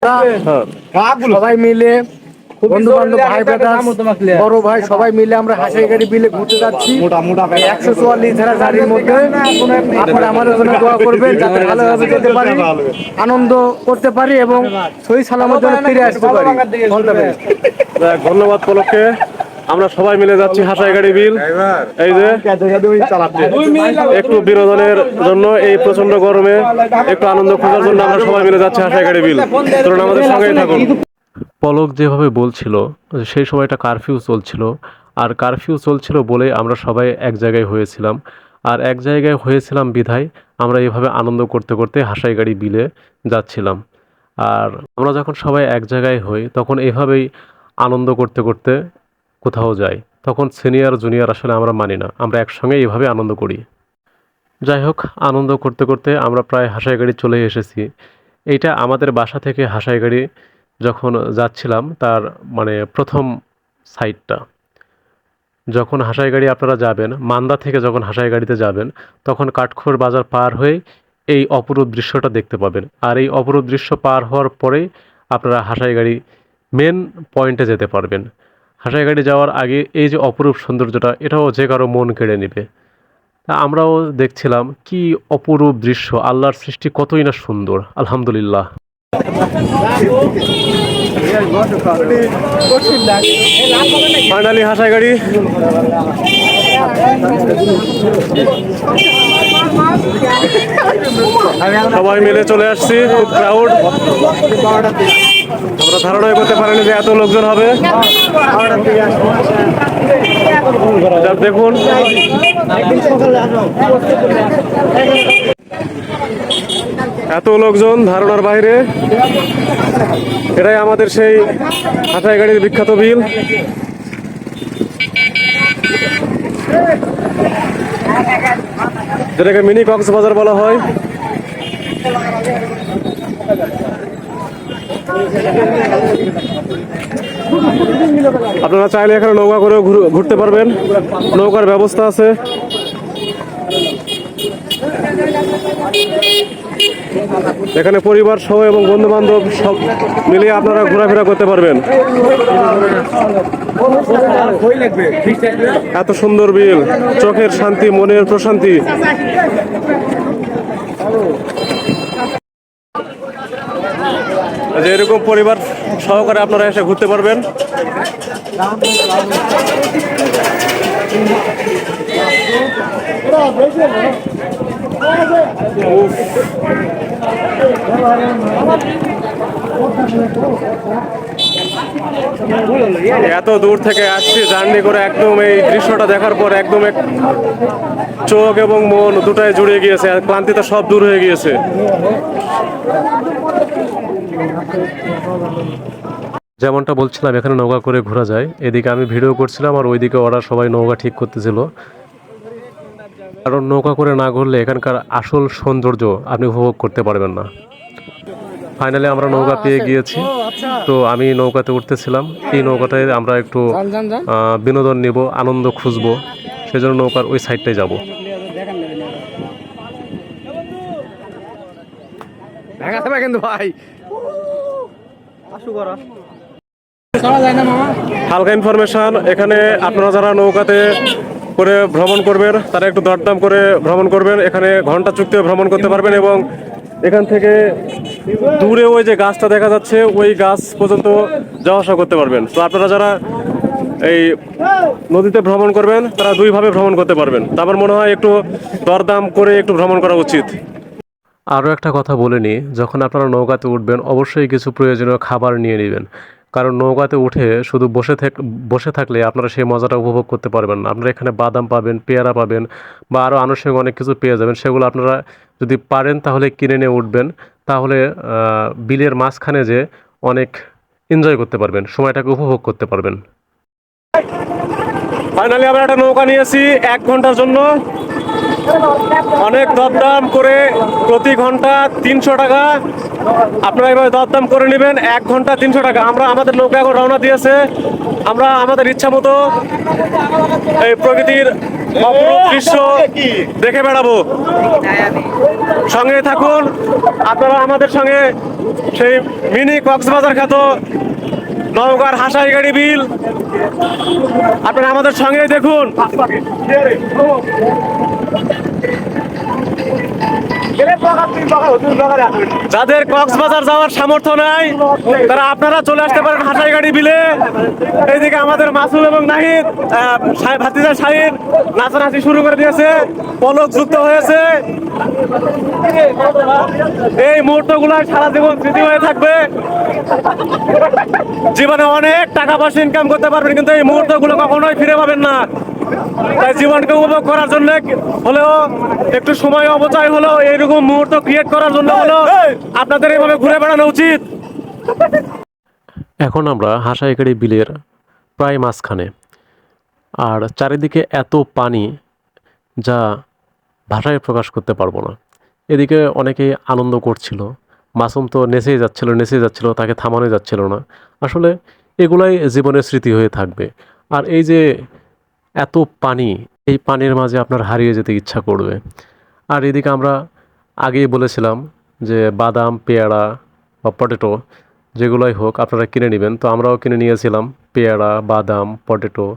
সবাই মিলে বন্ধু বান্ধব ভাই ব্রাদার বড় ভাই সবাই মিলে আমরা হাসাইগাড়ি বিলে ঘুরতে যাচ্ছি 144 ধারা গাড়ির মধ্যে। আপনারা আমাদের জন্য দোয়া করবেন যাতে ভালোভাবে যেতে পারি, আনন্দ করতে পারি এবং সহি সালামত জন্য ফিরে আসতে পারি। ধন্যবাদ পলককে। আমরা সবাই মিলে যাচ্ছি হাসাইগাড়ি বিল। এই যে একটু বিনোদনের জন্য এই প্রচন্ড গরমে একটু আনন্দ খোঁজার জন্য আমরা সবাই মিলে যাচ্ছি হাসাইগাড়ি বিল। চলুন আমাদের সঙ্গেই থাকুন। পলক যেভাবে বলছিল সেই সময়টা কারফিউ চলছিল, আর কারফিউ চলছিল বলে আমরা সবাই এক জায়গায় হয়েছিলাম। আর এক জায়গায় হয়েছিলাম বিধায় আমরা এভাবে আনন্দ করতে করতে হাসাইগাড়ি বিলে যাচ্ছিলাম। আর আমরা যখন সবাই এক জায়গায় হই তখন এভাবেই আনন্দ করতে করতে কোথাও যাই। তখন সিনিয়র জুনিয়র আসলে আমরা মানি না, আমরা একসঙ্গে এভাবে আনন্দ করি। যাই হোক, আনন্দ করতে করতে আমরা প্রায় হাসাইগাড়ি চলে এসেছি। এইটা আমাদের বাসা থেকে হাসাইগাড়ি যখন যাচ্ছিলাম তার মানে প্রথম সাইডটা। যখন হাসাইগাড়ি আপনারা যাবেন, মান্দা থেকে যখন হাসাইগাড়িতে যাবেন তখন কাঠখোর বাজার পার হয়ে এই অপরূপ দৃশ্যটা দেখতে পাবেন। আর এই অপরূপ দৃশ্য পার হওয়ার পরেই আপনারা হাসাইগাড়ি মেন পয়েন্টে যেতে পারবেন। হাসাইগাড়ি যাওয়ার আগে এই যে অপরূপ সৌন্দর্যটা, এটাও যে কারো মন কেড়ে নেবে। তা আমরাও দেখছিলাম কি অপরূপ দৃশ্য, আল্লাহর সৃষ্টি কতই না সুন্দর। আলহামদুলিল্লাহ। ফাইনালি হাসাইগাড়ি। সবাই মিলে চলে আসছি, খুব ক্রাউড। আমরা ধারণাই করতে পারিনি যে এত লোকজন হবে। দেখুন এত লোকজন ধারণার বাইরে। এটাই আমাদের সেই হাসাইগাড়ির বিখ্যাত বিল। যেটাকে মিনি কক্সবাজার বলা হয়। আপনারা চাইলে এখানে নৌকা করেও ঘুরতে পারবেন, নৌকার ব্যবস্থা আছে। এখানে পরিবার সহ এবং বন্ধু বান্ধব সব মিলিয়ে আপনারা ঘোরাফেরা করতে পারবেন। এত সুন্দর বিল, চোখের শান্তি, মনের প্রশান্তি। যে এরকম পরিবার সহকারে আপনারা এসে ঘুরতে পারবেন। এত দূর থেকে আসছি জার্নি করে, একদম এই দৃশ্যটা দেখার পর একদম চোখ এবং মন দুটাই জুড়ে গিয়েছে, আর ক্লান্তিটা সব দূর হয়ে গিয়েছে। যেমনটা বলছিলাম এখানে নৌকা করে ঘোরা যায়। এদিকে আমি ভিডিও করছিলাম আর ওইদিকে ওরা সবাই নৌকা ঠিক করতেছিল। কারণ নৌকা করে না ঘুরলে এখানকার আসল সৌন্দর্য আপনি উপভোগ করতে পারবেন না। ফাইনালি আমরা নৌকা পেয়ে গিয়েছি। তো আমি নৌকাতে উঠতেছিলাম। এই নৌকাটায় আমরা একটু বিনোদন নিব, আনন্দ খুঁজবো, সেজন্য নৌকার ওই সাইডটাই যাব। হালকা ইনফরমেশন, এখানে আপনারা যারা নৌকাতে করে ভ্রমণ করবেন তারা একটু দরদাম করে ভ্রমণ করবেন। এখানে ঘন্টা চুক্তিতে ভ্রমণ করতে পারবেন এবং এখান থেকে দূরে ওই যে গাছটা দেখা যাচ্ছে ওই গাছ পর্যন্ত যাওয়া আসা করতে পারবেন। তো আপনারা যারা এই নদীতে ভ্রমণ করবেন তারা দুইভাবে ভ্রমণ করতে পারবেন। তো আমার মনে হয় একটু দরদাম করে একটু ভ্রমণ করা উচিত। আরও একটা কথা বলে নিই, যখন আপনারা নৌকাতে উঠবেন অবশ্যই কিছু প্রয়োজনীয় খাবার নিয়ে নেবেন। কারণ নৌকাতে উঠে শুধু বসে থাকলে আপনারা সেই মজাটা উপভোগ করতে পারবেন না। আপনারা এখানে বাদাম পাবেন, পেয়ারা পাবেন বা আরও আনুষঙ্গিক অনেক কিছু পেয়ে যাবেন। সেগুলো আপনারা যদি পারেন তাহলে কিনে নিয়ে উঠবেন, তাহলে বিলের মাঝখানে যে অনেক এনজয় করতে পারবেন, সময়টাকে উপভোগ করতে পারবেন। ফাইনালি আমরা একটা নৌকা নিয়েছি 1 ঘন্টার জন্য। অনেক দরদাম করে, প্রতি ঘন্টা 300 টাকা। আপনারা এভাবে দরদাম করে নেবেন, 1 ঘন্টা 300 টাকা। আমরা আমাদের নৌকা এখন রওনা দিয়েছে। আমরা আমাদের ইচ্ছা মতো এই প্রকৃতির অপরূপ দৃশ্য দেখে বেড়াবো। সঙ্গে থাকুন আপনারা আমাদের সঙ্গে। সেই মিনি কক্সবাজার খ্যাত নওগাঁর হাসাইগাড়ি বিল আপনারা আমাদের সঙ্গে দেখুন। যাদের কক্সবাজার যাওয়ার সামর্থ্য নাই তারা আপনারা চলে আসতে পারেন হাসাইগাড়ি বিলে। এইদিকে আমাদের মাসুদ এবং নাহিদ ভাতিজা শাহিন নাচানাচি শুরু করে দিয়েছে, পলক যুক্ত হয়েছে। এই মুহূর্তগুলো সারা জীবন স্মৃতি হয়ে থাকবে। জীবনে অনেক টাকা পয়সা ইনকাম করতে পারবেন, কিন্তু এই মুহূর্তগুলো কখনোই ফিরে পাবেন না। তাই জীবনকে উপভোগ করার জন্য হলেও, একটু সময় অপচয় হলেও, এইরকম মুহূর্ত ক্রিয়েট করার জন্য হলেও আপনাদের এইভাবে ঘুরে বেড়ানো উচিত। এখন আমরা হাসাইগাড়ি বিলের প্রায় মাঝখানে, আর চারিদিকে এত পানি যা ভাষায় প্রকাশ করতে পারবো না। এদিকে অনেকেই আনন্দ করছিল, মাসুম তো নেচেই যাচ্ছিল, তাকে থামানো যাচ্ছিল না। আসলে এগুলাই জীবনের স্মৃতি হয়ে থাকবে। আর এই যে এত পানি, এই পানির মাঝে আপনার হারিয়ে যেতে ইচ্ছা করবে। আর এদিকে আমরা আগেই বলেছিলাম যে বাদাম, পেয়ারা বা পটেটো যেগুলোই হোক আপনারা কিনে নেবেন। তো আমরাও কিনে নিয়েছিলাম পেয়ারা, বাদাম, পটেটো,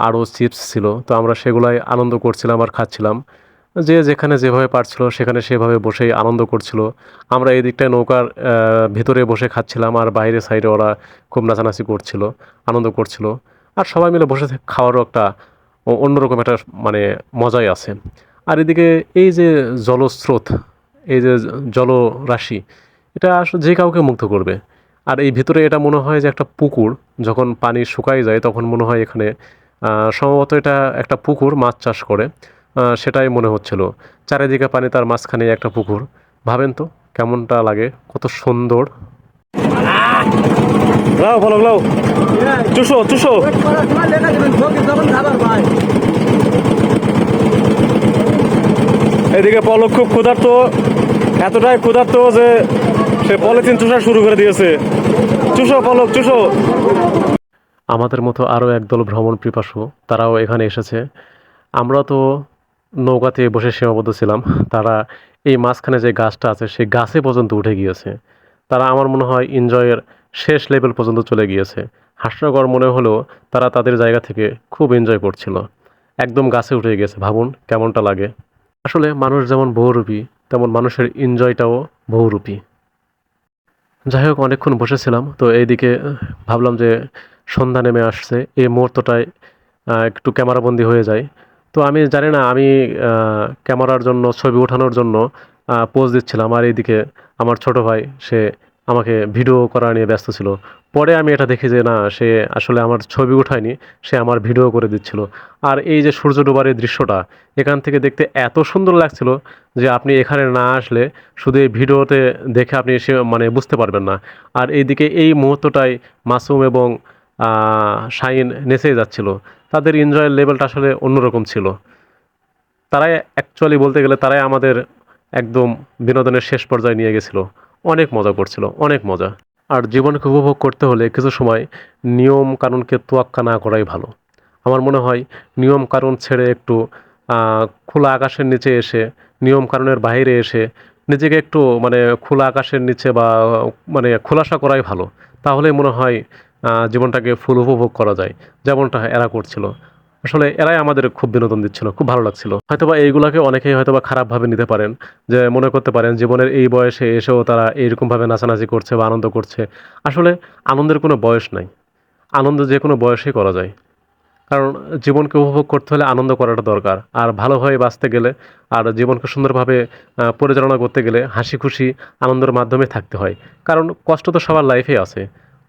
আরও চিপস ছিল। তো আমরা সেগুলাই আনন্দ করছিলাম আর খাচ্ছিলাম। যে যেখানে যেভাবে পারছিল সেখানে সেভাবে বসেই আনন্দ করছিল। আমরা এই দিকটায় নৌকার ভিতরে বসে খাচ্ছিলাম, আর বাইরে সাইডে ওরা খুব নাচানাচি করছিল, আনন্দ করছিল। আর সবাই মিলে বসে খাওয়ারও একটা অন্যরকম একটা মানে মজাই আছে। আর এদিকে এই যে জলস্রোত, এই যে জলরাশি, এটা আসলে যে কাউকে মুগ্ধ করবে। আর এই ভিতরে এটা মনে হয় যে একটা পুকুর। যখন পানি শুকায় যায় তখন মনে হয় এখানে সম্ভবত এটা একটা পুকুর, মাছ চাষ করে, সেটাই মনে হচ্ছিল। চারিদিকে পানি, তার মাঝখানে একটা পুকুর। ভাবেন তো কেমনটা লাগে, কত সুন্দর। লাও ভালো লাও, চুষো চুষো। এদিকে পলক খুব ক্ষুধার্ত, এতটাই ক্ষুধার্ত যে সে পলিথিন চুষা শুরু করে দিয়েছে। চুষো পলক চুষো। আমাদের মতো আরও একদল ভ্রমণ পিপাসু, তারাও এখানে এসেছে। আমরা তো নৌকাতে বসে সীমাবদ্ধ ছিলাম, তারা এই মাঝখানে যে গাছটা আছে সেই গাছে পর্যন্ত উঠে গিয়েছে। তারা আমার মনে হয় এনজয়ের শেষ লেভেল পর্যন্ত চলে গিয়েছে। হাস্যকর মনে হলেও তারা তাদের জায়গা থেকে খুব এনজয় করছিল, একদম গাছে উঠে গিয়েছে। ভাবুন কেমনটা লাগে। আসলে মানুষ যেমন বহুরূপী, তেমন মানুষের এনজয়টাও বহুরূপী। যাই হোক, অনেকক্ষণ বসেছিলাম। তো এইদিকে ভাবলাম যে সন্ধ্যা নেমে আসছে, এই মুহূর্তটায় একটু ক্যামেরাবন্দি হয়ে যায়। তো আমি জানি না, আমি ক্যামেরার জন্য, ছবি ওঠানোর জন্য পোজ দিচ্ছিলাম, আর এইদিকে আমার ছোট ভাই সে আমাকে ভিডিও করা নিয়ে ব্যস্ত ছিল। পরে আমি এটা দেখি যে না, সে আসলে আমার ছবি উঠায়নি, সে আমার ভিডিও করে দিচ্ছিল। আর এই যে সূর্য ডোবার এই দৃশ্যটা এখান থেকে দেখতে এত সুন্দর লাগছিল যে আপনি এখানে না আসলে শুধু এই ভিডিওতে দেখে আপনি সে মানে বুঝতে পারবেন না। আর এইদিকে এই মুহূর্তটায় মাসুম এবং শাইন নেচে যাচ্ছিল। তাদের এনজয়ের লেভেলটা আসলে অন্যরকম ছিল। তারাই অ্যাকচুয়ালি বলতে গেলে তারাই আমাদের একদম বিনোদনের শেষ পর্যায়ে নিয়ে গেছিল। অনেক মজা করছিল, অনেক মজা। আর জীবনকে উপভোগ করতে হলে কিছু সময় নিয়ম কানুনকে তোয়াক্কা না করাই ভালো। আমার মনে হয় নিয়ম কানুন ছেড়ে একটু খোলা আকাশের নিচে এসে, নিয়ম কানুনের বাইরে এসে নিজেকে একটু মানে খোলা আকাশের নিচে বা মানে খোলাসা করাই ভালো। তাহলেই মনে হয় জীবনটাকে ফুল উপভোগ করা যায়, যেমনটা এরা করছিল। আসলে এরাই আমাদের খুব বিনোদন দিচ্ছিল, খুব ভালো লাগছিল। হয়তোবা এইগুলাকে অনেকেই হয়তোবা খারাপভাবে নিতে পারেন, যে মনে করতে পারেন জীবনের এই বয়সে এসেও তারা এইরকমভাবে নাচানাচি করছে বা আনন্দ করছে। আসলে আনন্দের কোনো বয়স নাই, আনন্দ যে কোনো বয়সেই করা যায়। কারণ জীবনকে উপভোগ করতে হলে আনন্দ করাটা দরকার। আর ভালোভাবে বাঁচতে গেলে, আর জীবনকে সুন্দরভাবে পরিচালনা করতে গেলে হাসি খুশি আনন্দের মাধ্যমে থাকতে হয়। কারণ কষ্ট তো সবার লাইফে আছে,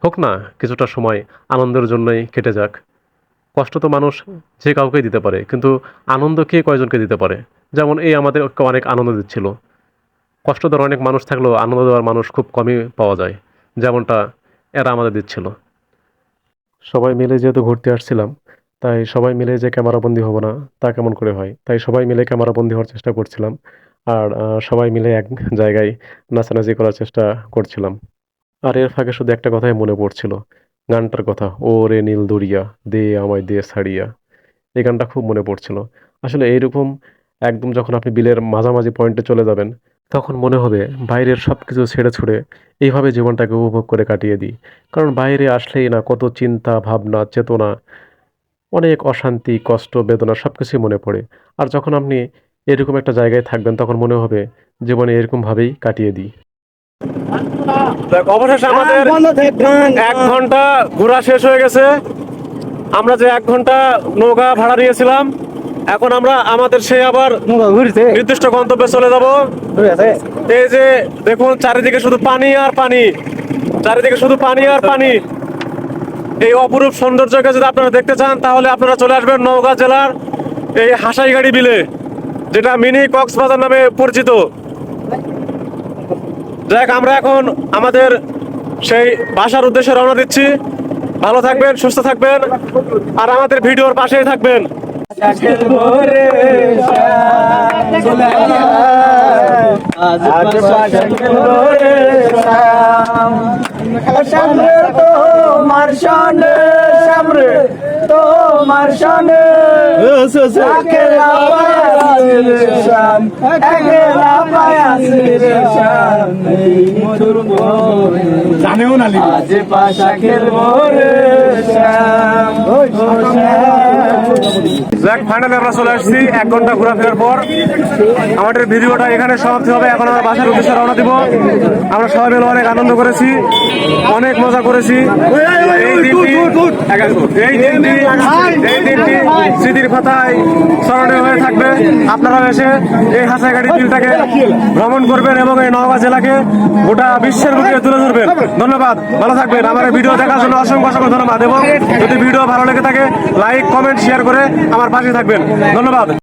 হোক না কিছুটা সময় আনন্দের জন্যই কেটে যাক। কষ্ট তো মানুষ যে কাউকেই দিতে পারে, কিন্তু আনন্দ কে কয়জনকে দিতে পারে? যেমন এই আমাদেরকে অনেক আনন্দ দিচ্ছিল। কষ্ট দেওয়ার অনেক মানুষ থাকলেও আনন্দ দেওয়ার মানুষ খুব কমই পাওয়া যায়, যেমনটা এরা আমাদের দিচ্ছিল। সবাই মিলে যেহেতু ঘুরতে আসছিলাম, তাই সবাই মিলে যে ক্যামেরাবন্দি হব না তা কেমন করে হয়, তাই সবাই মিলে ক্যামেরাবন্দি হওয়ার চেষ্টা করছিলাম। আর সবাই মিলে এক জায়গায় নাচানাচি করার চেষ্টা করছিলাম। আর এর ফাঁকে শুধু একটা কথাই মনে পড়ছিল, গানটার কথা, ও রে নীল দরিয়া দে আমায় দে ছাড়িয়া। এই গানটা খুব মনে পড়ছিল। আসলে এইরকম একদম যখন আপনি বিলের মাঝামাঝি পয়েন্টে চলে যাবেন, তখন মনে হবে বাইরের সব কিছু ছেড়ে ছুড়ে এইভাবে জীবনটাকে উপভোগ করে কাটিয়ে দিই। কারণ বাইরে আসলেই না কত চিন্তা ভাবনা চেতনা, অনেক অশান্তি কষ্ট বেদনা সব কিছুই মনে পড়ে। আর যখন আপনি এরকম একটা জায়গায় থাকবেন তখন মনে হবে জীবনে এরকমভাবেই কাটিয়ে দিই। অবশেষে আমাদের 1 ঘন্টা ঘোরা শেষ হয়ে গেছে। আমরা যে 1 ঘন্টা নৌকা ভাড়া নিয়েছিলাম, এখন আমরা আমাদের সেই আবার নির্দিষ্ট গন্তব্যে চলে যাব। এই যে দেখুন চারিদিকে শুধু পানি আর পানি, চারিদিকে শুধু পানি আর পানি। এই অপরূপ সৌন্দর্যকে যদি আপনারা দেখতে চান তাহলে আপনারা চলে আসবেন নওগাঁ জেলার এই হাসাইগাড়ি বিলে, যেটা মিনি কক্সবাজার নামে পরিচিত। যাক, আমরা এখন আমাদের সেই বাসার উদ্দেশ্যে রওনা দিচ্ছি। ভালো থাকবেন, সুস্থ থাকবেন, আর আমাদের ভিডিওর পাশেই থাকবেন। তোমার সনে সামরে তোমার সনে জানেও না আজ পাশা খেলবো রে যাক, ফাইনালি আমরা চলে আসছি 1 ঘন্টা ঘোরাফেরার পর। আমাদের ভিডিওটা এখানে সমাপ্তি হবে। এখন আমরা বাসার উদ্দেশ্যে রওনা দিব। আমরা সবাই মিলে অনেক আনন্দ করেছি, অনেক মজা করেছি। এই দিনটি স্মৃতির পাতায় স্মরণীয় হয়ে থাকবে। আপনারা এসে এই হাসাইগাড়ি বিলটাকে ভ্রমণ করবেন এবং এই নওগাঁ জেলাকে গোটা বিশ্বের বুকে তুলে ধরবেন। ধন্যবাদ, ভালো থাকবেন। আমার এই ভিডিও দেখার জন্য অসংখ্য অসংখ্য ধন্যবাদ। এবং যদি ভিডিও ভালো লেগে থাকে লাইক কমেন্ট শেয়ার করে আমার পাশে থাকবেন। ধন্যবাদ।